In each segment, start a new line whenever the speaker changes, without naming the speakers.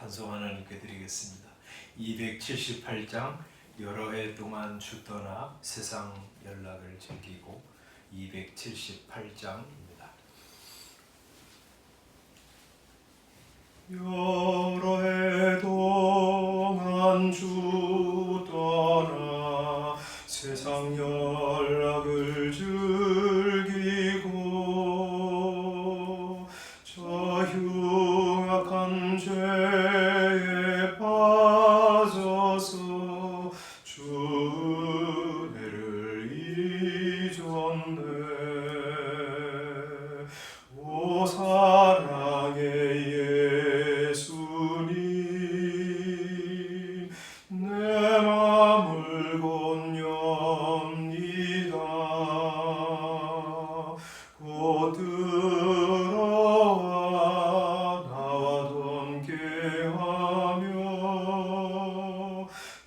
찬송 하나님께 드리겠습니다. 278장 여러 해 동안 주 떠나 세상 연락을 즐기고 278장입니다. 여러 해 동안 주 떠나 세상 연락을 즐기고 저 흉악한 죄에 빠져서 주 은혜를 잊었네. 오 사랑의 예수님, 내 맘을 건넵니다. 곧 들어와 나와 함께하며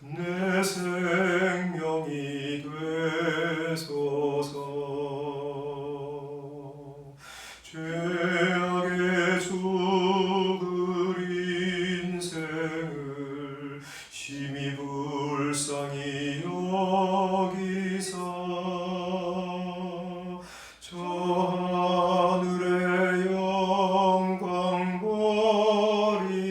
내 생명이 되소서. 죄악에 죽을 인생을 심히 불쌍히 여기사 저 하늘의 영광 버리고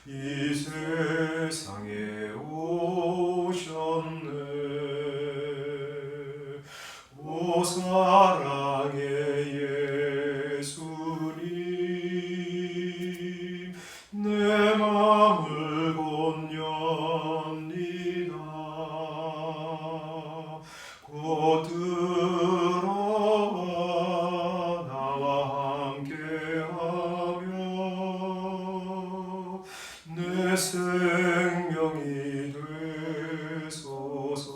이 세상에 오셨네. 오 사랑의 예수님, 내 맘을 건넵니다. 곧 들어와 나와 함께하며 내 생명이 되소서.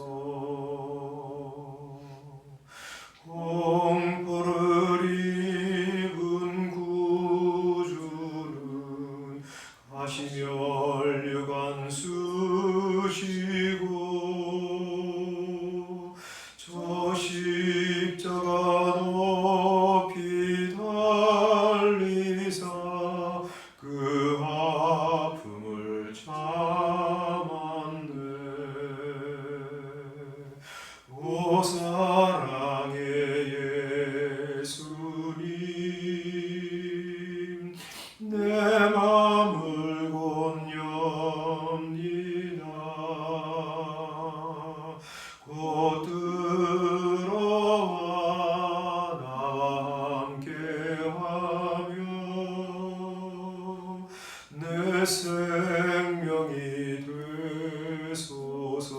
공포를 입은 구주는 가시며 혈관 쓰시고 저 십자가 높이 달리사 그 아픔을 참았네. 오 사랑의 예수님, 내 맘을 건넵니다. 곧 들어와 나와 함께하며 내 생명이 되소서.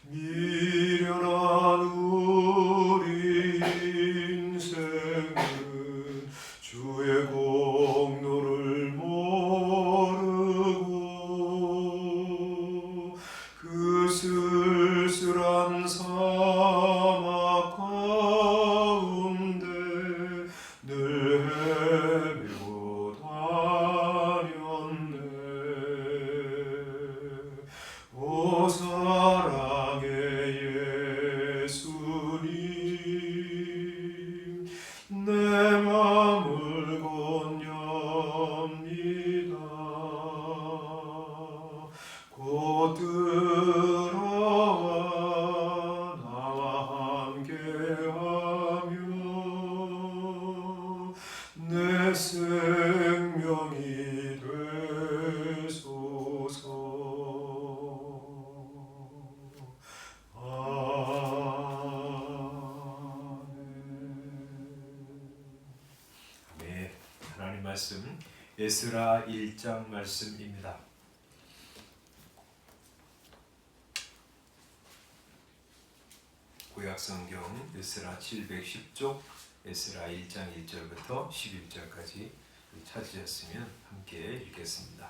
미련한 우리 인생은 주의 공로를 모르고 그 쓸쓸한 사막 가운데 늘 헤매고 다녔네. 오 사랑의 예수님, 내 맘을 건넵니다. 곧 들어와 나와 함께하며 내 생명이 되소서. 아멘. 하나님 말씀 에스라 1장 말씀입니다. 구약성경 에스라 710쪽 에스라 1장 1절부터 11절까지 찾으셨으면 함께 읽겠습니다.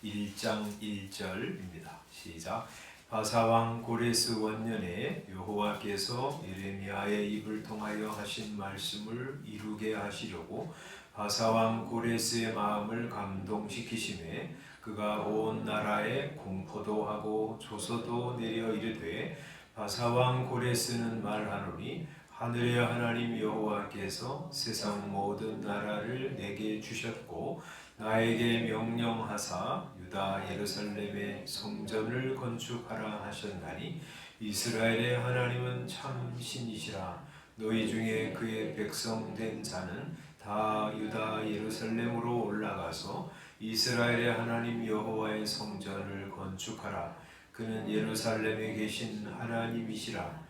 1장 1절입니다. 시작. 바사왕 고레스 원년에 여호와께서 예레미야의 입을 통하여 하신 말씀을 이루게 하시려고 바사왕 고레스의 마음을 감동시키심에 그가 온 나라에 공포도 하고 조서도 내려 이르되 바사왕 고레스는 말하노니 하늘의 하나님 여호와께서 세상 모든 나라를 내게 주셨고 나에게 명령하사 유다 예루살렘의 성전을 건축하라 하셨나니 이스라엘의 하나님은 참 신이시라. 너희 중에 그의 백성 된 자는 다 유다 예루살렘으로 올라가서 이스라엘의 하나님 여호와의 성전을 건축하라. 그는 예루살렘에 계신 하나님이시라.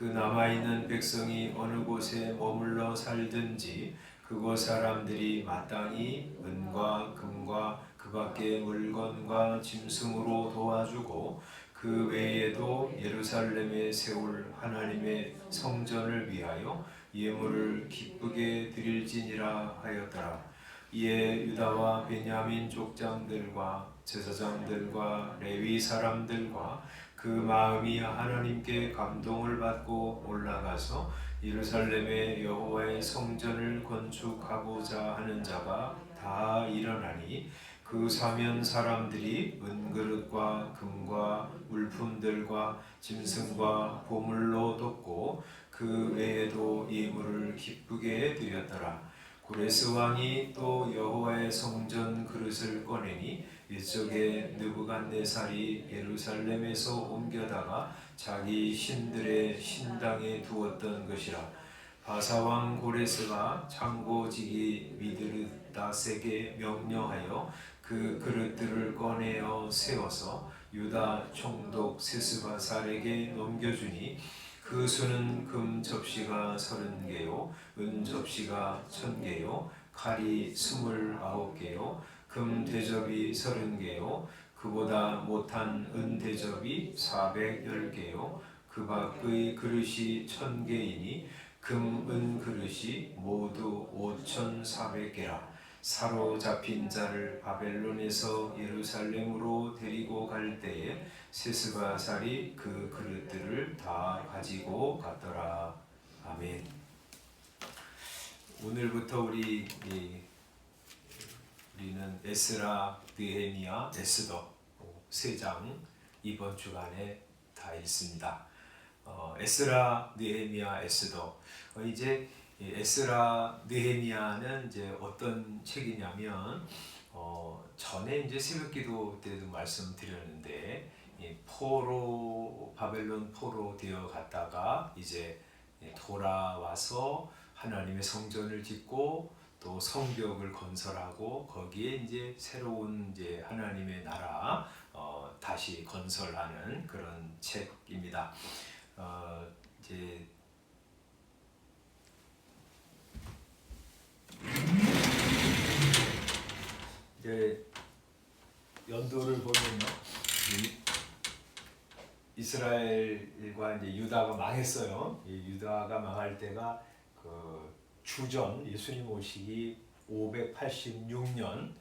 그 남아있는 백성이 어느 곳에 머물러 살든지 그곳 사람들이 마땅히 은과 금과 그 밖의 물건과 짐승으로 도와주고 그 외에도 예루살렘에 세울 하나님의 성전을 위하여 예물을 기쁘게 드릴지니라 하였더라. 이에 유다와 베냐민 족장들과 제사장들과 레위 사람들과 그 마음이 하나님께 감동을 받고 올라가서 예루살렘의 여호와의 성전을 건축하고자 하는 자가 다 일어나니 그 사면 사람들이 은그릇과 금과 물품들과 짐승과 보물로 돕고 그 외에도 예물을 기쁘게 드렸더라. 고레스 왕이 또 여호와의 성전 그릇을 꺼내니 이쪽에 느부갓네살이 예루살렘에서 옮겨다가 자기 신들의 신당에 두었던 것이라. 바사왕 고레스가 창고지기 미드르다세게 명령하여 그 그릇들을 꺼내어 세워서 유다 총독 세스바살에게 넘겨주니 그 수는 금 접시가 30개요 은 접시가 1000개요 칼이 29개요 금 대접이 30개요 그보다 못한 은 대접이 410개요 그 밖의 그릇이 1000개이니 금, 은 그릇이 모두 5400개라. 사로잡힌 자를 바벨론에서 예루살렘으로 데리고 갈 때에 세스바살이 그 그릇들을 다 가지고 갔더라. 아멘. 오늘부터 우리는 에스라, 느헤미야, 에스더 세 장 이번 주간에 다 읽습니다. 에스라, 느헤미야, 에스더. 이제 에스라, 느헤미야는 이제 어떤 책이냐면 전에 이제 새벽기도 때도 말씀드렸는데 포로 바벨론 포로 되어 갔다가 이제 돌아와서 하나님의 성전을 짓고 또 성벽을 건설하고 거기에 이제 새로운 이제 하나님의 나라 다시 건설하는 그런 책입니다. 이제 연도를 보면요, 이스라엘과 이제 유다가 망했어요. 이 유다가 망할 때가 그 주전 예수님 오시기 586년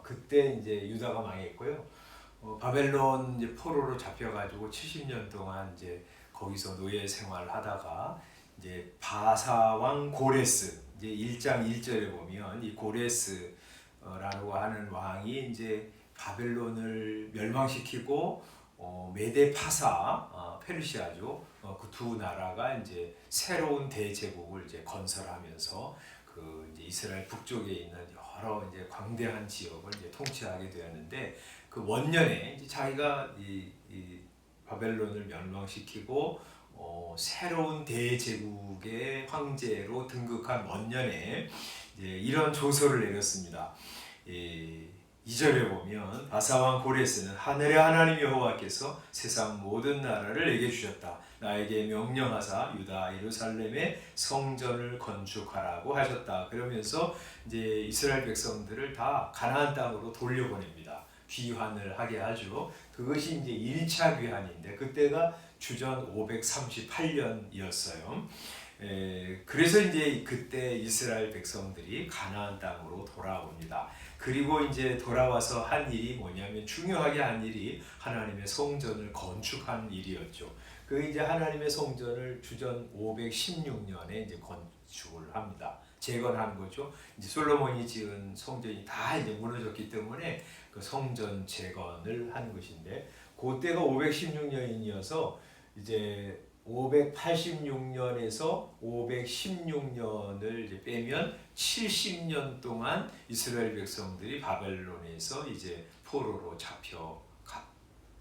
그때 이제 유다가 망했고요. 바벨론 이제 포로로 잡혀가지고 70년 동안 이제 거기서 노예 생활하다가 이제 바사 왕 고레스 이제 1장 1절에 보면 이 고레스라고 하는 왕이 이제 바벨론을 멸망시키고 메데 파사 페르시아죠. 그 두 나라가 이제 새로운 대제국을 이제 건설하면서 그 이제 이스라엘 북쪽에 있는 여러 이제 광대한 지역을 이제 통치하게 되었는데 그 원년에 이제 자기가 이 바벨론을 멸망시키고 새로운 대제국의 황제로 등극한 원년에 이제 이런 조서를 내렸습니다. 2절에 보면 바사왕 고레스는 하늘의 하나님 여호와께서 세상 모든 나라를 내게 주셨다. 나에게 명령하사 유다 예루살렘의 성전을 건축하라고 하셨다. 그러면서 이제 이스라엘 백성들을 다 가나안 땅으로 돌려보냅니다. 귀환을 하게 하죠. 그것이 이제 1차 귀환인데 그때가 주전 538년이었어요. 그래서 이제 그때 이스라엘 백성들이 가나안 땅으로 돌아옵니다. 그리고 이제 돌아와서 한 일이 뭐냐면 중요하게 한 일이 하나님의 성전을 건축한 일이었죠. 그 이제 하나님의 성전을 주전 516년에 이제 건축을 합니다. 재건한 거죠. 이제 솔로몬이 지은 성전이 다 이제 무너졌기 때문에 그 성전 재건을 한 것인데 그때가 516년이어서 이제 586년에서 516년을 이제 빼면 70년 동안 이스라엘 백성들이 바벨론에서 이제 포로로 잡혀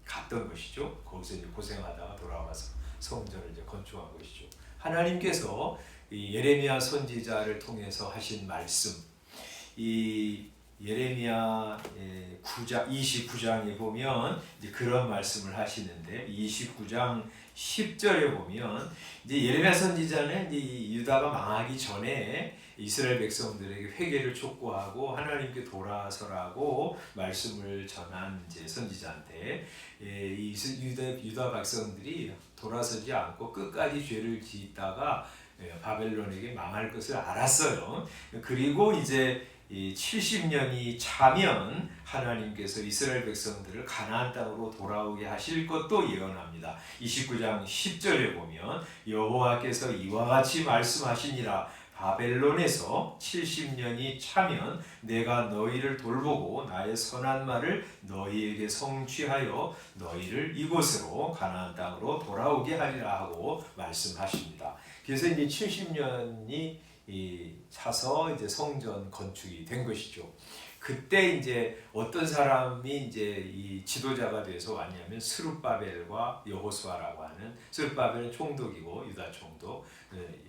갔던 것이죠. 거기서 이제 고생하다가 돌아와서 성전을 이제 건축한 것이죠. 하나님께서 이 예레미야 선지자를 통해서 하신 말씀, 이 예레미야 9장 29장에 보면 이제 그런 말씀을 하시는데 29장 10절에 보면 이제 예레미야 선지자는 이제 유다가 망하기 전에 이스라엘 백성들에게 회개를 촉구하고 하나님께 돌아서라고 말씀을 전한 이제 선지자인데 이 유다 백성들이 돌아서지 않고 끝까지 죄를 짓다가 바벨론에게 망할 것을 알았어요. 그리고 이제 이 70년이 차면 하나님께서 이스라엘 백성들을 가나안 땅으로 돌아오게 하실 것도 예언합니다. 29장 10절에 보면 여호와께서 이와 같이 말씀하시니라 바벨론에서 70년이 차면 내가 너희를 돌보고 나의 선한 말을 너희에게 성취하여 너희를 이곳으로 가나안 땅으로 돌아오게 하리라 하고 말씀하십니다. 그래서 이제 70년이 차서 이제 성전 건축이 된 것이죠. 그때 이제 어떤 사람이 이제 이 지도자가 돼서 왔냐면 스룹바벨과 여호수아라고 하는, 스룹바벨은 총독이고 유다 총독,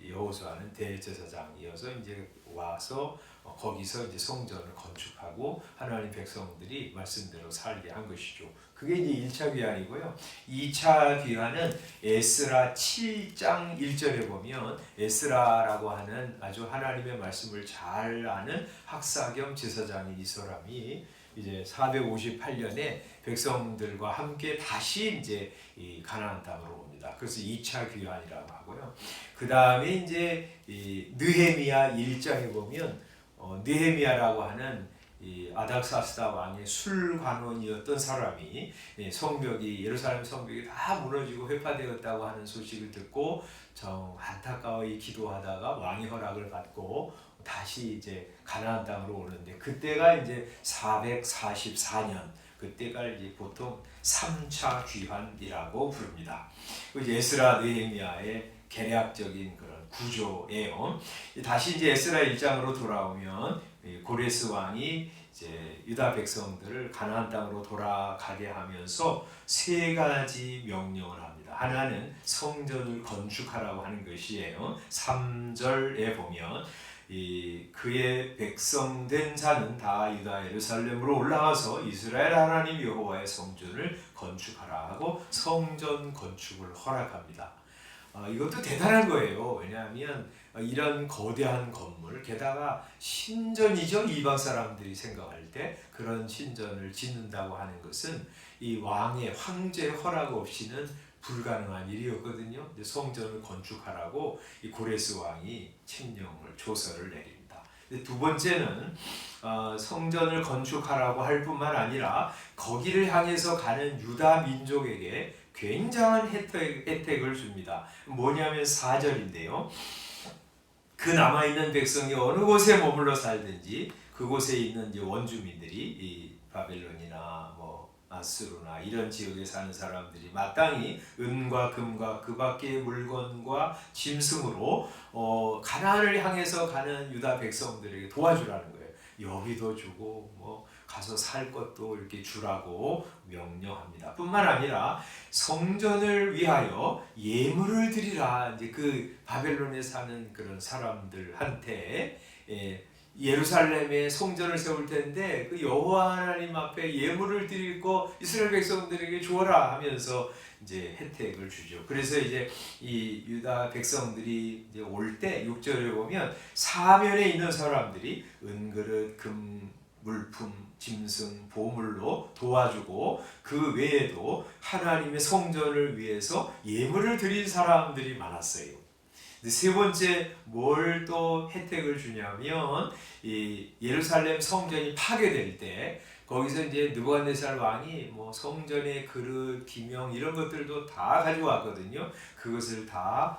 여호수아는 대제사장이어서 이제 와서 거기서 이제 성전을 건축하고 하나님 백성들이 말씀대로 살게 한 것이죠. 그게 이제 1차 귀환이고요. 2차 귀환은 에스라 7장 1절에 보면 에스라라고 하는 아주 하나님의 말씀을 잘 아는 학사 겸 제사장인 이 사람이 이제 458년에 백성들과 함께 다시 이제 이 가나안 땅으로 옵니다. 그래서 2차 귀환이라고 하고요. 그 다음에 이제 이 느헤미야 1장에 보면 느헤미야라고 하는 이 아닥사스다 왕의 술관원이었던 사람이 성벽이 예루살렘 성벽이 다 무너지고 회파되었다고 하는 소식을 듣고 정 안타까워이 기도하다가 왕의 허락을 받고 다시 이제 가나안 땅으로 오는데 그때가 이제 444년 그때가 이제 보통 3차 귀환이라고 부릅니다. 에스라 느헤미야의 개략적인 그런 구조예요. 다시 이제 에스라 1장으로 돌아오면 고레스 왕이 이제 유다 백성들을 가나안 땅으로 돌아가게 하면서 세 가지 명령을 합니다. 하나는 성전을 건축하라고 하는 것이에요. 3절에 보면 그의 백성된 자는 다 유다 예루살렘으로 올라가서 이스라엘 하나님 여호와의 성전을 건축하라 하고 성전 건축을 허락합니다. 이것도 대단한 거예요. 왜냐하면 이런 거대한 건물, 게다가 신전이죠. 이방 사람들이 생각할 때 그런 신전을 짓는다고 하는 것은 이 왕의 황제의 허락 없이는 불가능한 일이었거든요. 성전을 건축하라고 이 고레스 왕이 칙령을 조서를 내립니다. 두 번째는 성전을 건축하라고 할 뿐만 아니라 거기를 향해서 가는 유다 민족에게 굉장한 혜택을 줍니다. 뭐냐면 4절인데요. 그 남아있는 백성이 어느 곳에 머물러 살든지 그곳에 있는 이제 원주민들이 이 바벨론이나 뭐 아수르나 이런 지역에 사는 사람들이 마땅히 은과 금과 그 밖의 물건과 짐승으로 가나안을 향해서 가는 유다 백성들에게 도와주라는 거예요. 여기도 주고 뭐 가서 살 것도 이렇게 주라고 명령합니다. 뿐만 아니라 성전을 위하여 예물을 드리라. 이제 그 바벨론에 사는 그런 사람들한테 예루살렘에 성전을 세울 텐데 그 여호와 하나님 앞에 예물을 드릴 거 이스라엘 백성들에게 주어라 하면서 이제 혜택을 주죠. 그래서 이제 이 유다 백성들이 이제 올 때 6절에 보면 사면에 있는 사람들이 은그릇, 금, 물품, 짐승, 보물로 도와주고 그 외에도 하나님의 성전을 위해서 예물을 드린 사람들이 많았어요. 세 번째 뭘 또 혜택을 주냐면 이 예루살렘 성전이 파괴될 때 거기서 이제 느부갓네살 왕이 뭐 성전의 그릇, 기명 이런 것들도 다 가져왔거든요. 그것을 다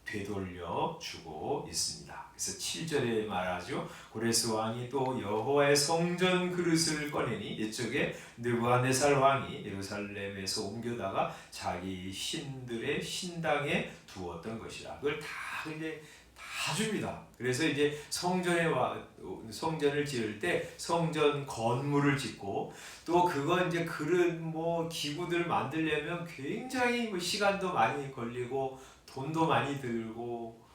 되돌려 주고 있습니다. 그래서 7절에 말하죠. 고레스 왕이 또 여호와의 성전 그릇을 꺼내니 이쪽에 느부갓네살 왕이 예루살렘에서 옮겨다가 자기 신들의 신당에 두었던 것이라. 그걸 다 이제 다 줍니다. 그래서 이제 성전을 지을 때 성전 건물을 짓고 또 그거 이제 그릇 뭐 기구들 만들려면 굉장히 뭐 시간도 많이 걸리고 돈도 많이 들고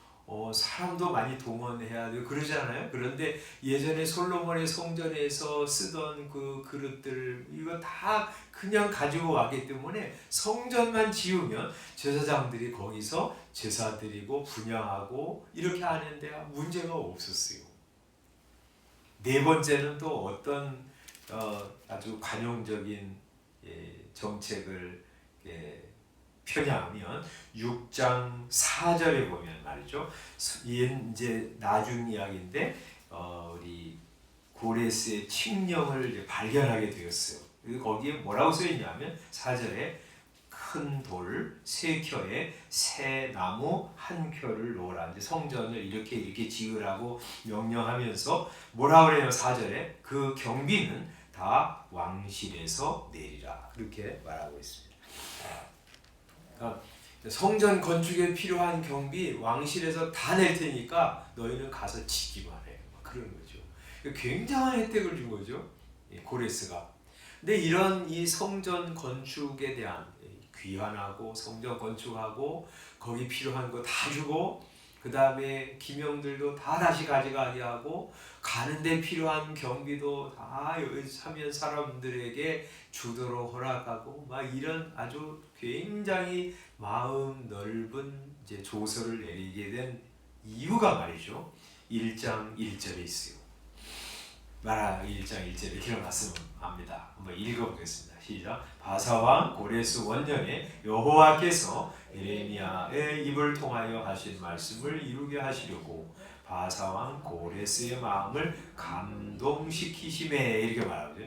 사람도 많이 동원해야 되고 그러잖아요. 그런데 예전에 솔로몬의 성전에서 쓰던 그 그릇들 이거 다 그냥 가지고 왔기 때문에 성전만 지으면 제사장들이 거기서 제사 드리고 분향하고 이렇게 하는데 문제가 없었어요. 네 번째는 또 어떤 아주 관용적인 정책을 펴냐하면 6장 4절에 보면 말이죠. 이제 나중 이야기인데 우리 고레스의 칙령을 이제 발견하게 되었어요. 거기에 뭐라고 써 있냐면 4절에 큰 돌 3켜에 새 나무 1켜를 놓으라. 이제 성전을 이렇게 지으라고 명령하면서 뭐라 그래요? 4절에 그 경비는 다 왕실에서 내리라. 그렇게 말하고 있습니다. 그러니까 성전 건축에 필요한 경비 왕실에서 다 낼 테니까 너희는 가서 지기만 해. 그러는 거죠. 굉장한 혜택을 준 거죠. 고레스가. 근데 이런 이 성전 건축에 대한 귀환하고 성전 건축하고 거기 필요한 거 다 주고 그 다음에 기명들도 다 다시 가져가게 하고 가는데 필요한 경비도 다 여기 사면 사람들에게 주도록 허락하고 막 이런 아주 굉장히 마음 넓은 이제 조서를 내리게 된 이유가 말이죠. 1장 1절에 있어요. 마라 1장 1절에 이렇게 말씀합니다. 한번 읽어보겠습니다. 시작. 바사왕 고레스 원년에 여호와께서 예레미야의 입을 통하여 하신 말씀을 이루게 하시려고 바사왕 고레스의 마음을 감동시키심에 이렇게 말하죠.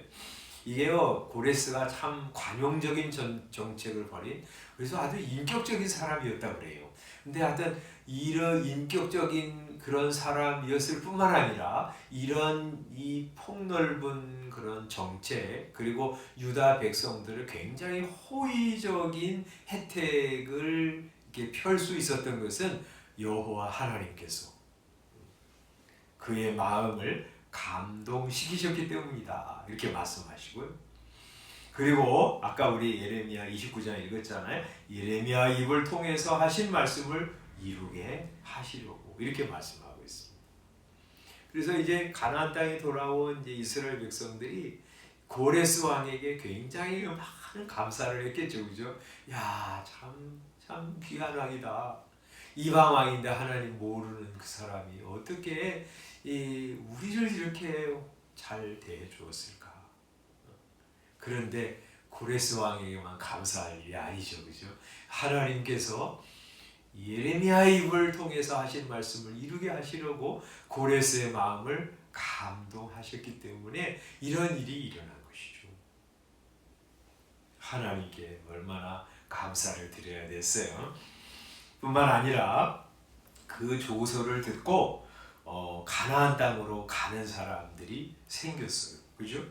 이게요 고레스가 참 관용적인 정책을 벌인 그래서 아주 인격적인 사람이었다 그래요. 근데 하여튼 이런 인격적인 그런 사람이었을 뿐만 아니라 이런 이 폭넓은 그런 정책 그리고 유다 백성들을 굉장히 호의적인 혜택을 이렇게 펼 수 있었던 것은 여호와 하나님께서 그의 마음을 감동시키셨기 때문이다. 이렇게 말씀하시고요. 그리고 아까 우리 예레미야 29장 읽었잖아요. 예레미야 입을 통해서 하신 말씀을 이루게 하시려고 이렇게 말씀하고 있습니다. 그래서 이제 가나안 땅에 돌아온 이제 이스라엘 백성들이 고레스 왕에게 굉장히 많은 감사를 했겠죠, 그죠? 야, 참 귀한 왕이다. 이방 왕인데 하나님 모르는 그 사람이 어떻게 우리를 이렇게 잘 대해 주었을까? 그런데 고레스 왕에게만 감사할 일이 아니죠, 그죠? 하나님께서 예레미야 입을 통해서 하신 말씀을 이루게 하시려고 고레스의 마음을 감동하셨기 때문에 이런 일이 일어난 것이죠. 하나님께 얼마나 감사를 드려야 됐어요. 뿐만 아니라 그 조서를 듣고 가나안 땅으로 가는 사람들이 생겼어요. 그죠?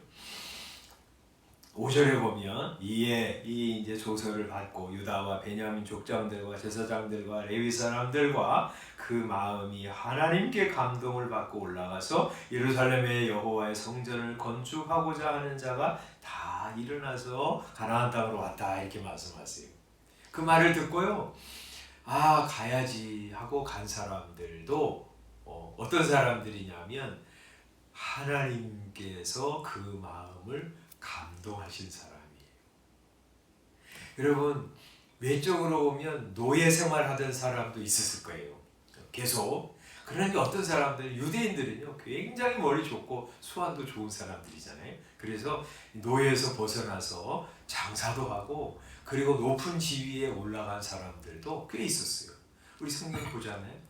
5절에 보면 이에 이 이제 조서를 받고 유다와 베냐민 족장들과 제사장들과 레위 사람들과 그 마음이 하나님께 감동을 받고 올라가서 예루살렘의 여호와의 성전을 건축하고자 하는 자가 다 일어나서 가나안 땅으로 왔다 이렇게 말씀하세요. 그 말을 듣고요. 아 가야지 하고 간 사람들도 어떤 사람들이냐면 하나님께서 그 마음을 감동하신 사람이에요. 여러분 외적으로 보면 노예 생활하던 사람도 있었을 거예요. 계속. 그런데 어떤 사람들 유대인들은요 굉장히 머리 좋고 수완도 좋은 사람들이잖아요. 그래서 노예에서 벗어나서 장사도 하고 그리고 높은 지위에 올라간 사람들도 꽤 있었어요. 우리 성경 보잖아요.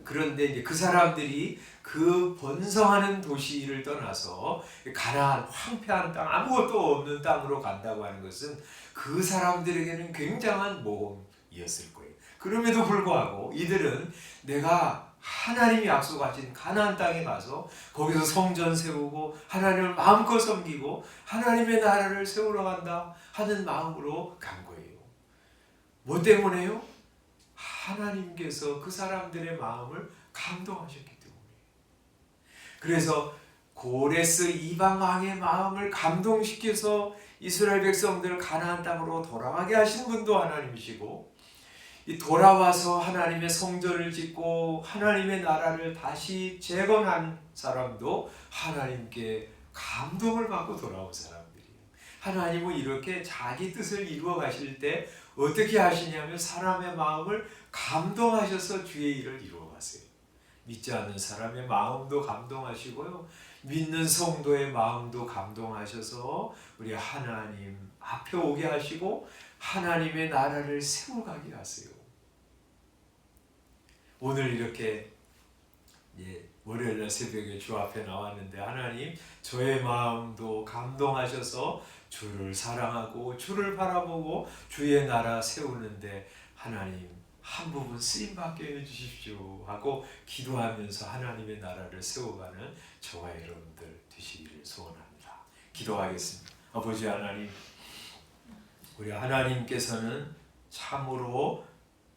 그런데 이제 그 사람들이 그 번성하는 도시를 떠나서 가나안 황폐한 땅 아무것도 없는 땅으로 간다고 하는 것은 그 사람들에게는 굉장한 모험이었을 거예요. 그럼에도 불구하고 이들은 내가 하나님이 약속하신 가나안 땅에 가서 거기서 성전 세우고 하나님을 마음껏 섬기고 하나님의 나라를 세우러 간다 하는 마음으로 간 거예요. 뭐 때문에요? 하나님께서 그 사람들의 마음을 감동하셨기 때문에. 그래서 고레스 이방 왕의 마음을 감동시켜서 이스라엘 백성들을 가나안 땅으로 돌아가게 하신 분도 하나님이시고, 이 돌아와서 하나님의 성전을 짓고 하나님의 나라를 다시 재건한 사람도 하나님께 감동을 받고 돌아온 사람들이에요. 하나님은 이렇게 자기 뜻을 이루어 가실 때 어떻게 하시냐면 사람의 마음을 감동하셔서 주의 일을 이루어 가세요. 믿지 않는 사람의 마음도 감동하시고요, 믿는 성도의 마음도 감동하셔서 우리 하나님 앞에 오게 하시고 하나님의 나라를 세워가게 하세요. 오늘 이렇게 월요일날 새벽에 주 앞에 나왔는데 하나님 저의 마음도 감동하셔서 주를 사랑하고 주를 바라보고 주의 나라 세우는데 하나님 한 부분 쓰임받게 해주십시오 하고 기도하면서 하나님의 나라를 세워가는 저와 여러분들 되시기를 소원합니다. 기도하겠습니다. 아버지 하나님, 우리 하나님께서는 참으로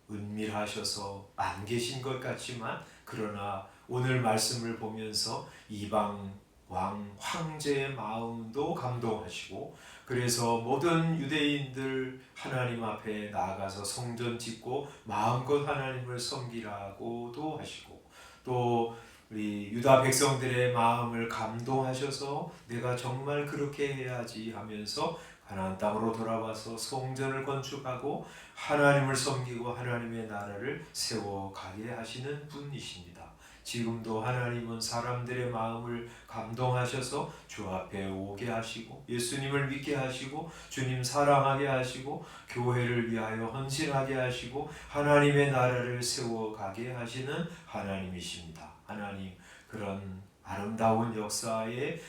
은밀하셔서 안 계신 것 같지만, 그러나 오늘 말씀을 보면서 이방 왕 황제의 마음도 감동하시고, 그래서 모든 유대인들 하나님 앞에 나아가서 성전 짓고 마음껏 하나님을 섬기라고도 하시고, 또 우리 유다 백성들의 마음을 감동하셔서 내가 정말 그렇게 해야지 하면서 가나안 땅으로 돌아와서 성전을 건축하고 하나님을 섬기고 하나님의 나라를 세워가게 하시는 분이십니다. 지금도 하나님은 사람들의 마음을 감동하셔서 주 앞에 오게 하시고 예수님을 믿게 하시고 주님 사랑하게 하시고 교회를 위하여 헌신하게 하시고 하나님의 나라를 세워가게 하시는 하나님이십니다. 하나님, 그런 아름다운 역사에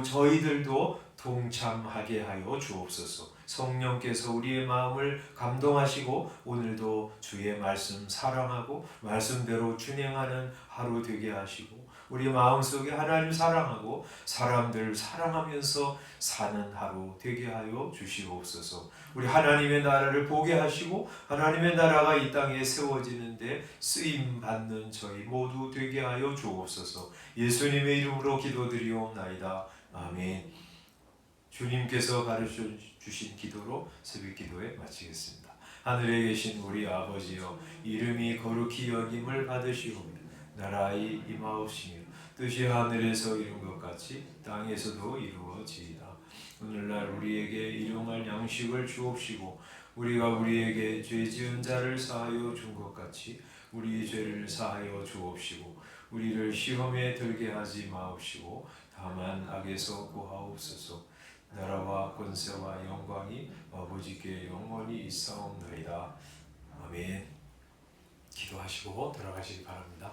저희들도 동참하게 하여 주옵소서. 성령께서 우리의 마음을 감동하시고 오늘도 주의 말씀 사랑하고 말씀대로 준행하는 하루 되게 하시고 우리 마음속에 하나님 사랑하고 사람들 사랑하면서 사는 하루 되게 하여 주시옵소서. 우리 하나님의 나라를 보게 하시고 하나님의 나라가 이 땅에 세워지는데 쓰임받는 저희 모두 되게 하여 주옵소서. 예수님의 이름으로 기도드리옵나이다. 아멘. 주님께서 가르쳐 주신 기도로 새벽 기도에 마치겠습니다. 하늘에 계신 우리 아버지여, 이름이 거룩히 여김을 받으시오며 나라의 임하옵시며 뜻이 하늘에서 이룬 것 같이 땅에서도 이루어지이다. 오늘날 우리에게 일용할 양식을 주옵시고 우리가 우리에게 죄 지은 자를 사하여 준 것 같이 우리의 죄를 사하여 주옵시고 우리를 시험에 들게 하지 마옵시고 다만 악에서 구하옵소서. 나라와 권세와 영광이 아버지께 영원히 있사옵나이다. 아멘. 기도하시고 돌아가시기 바랍니다.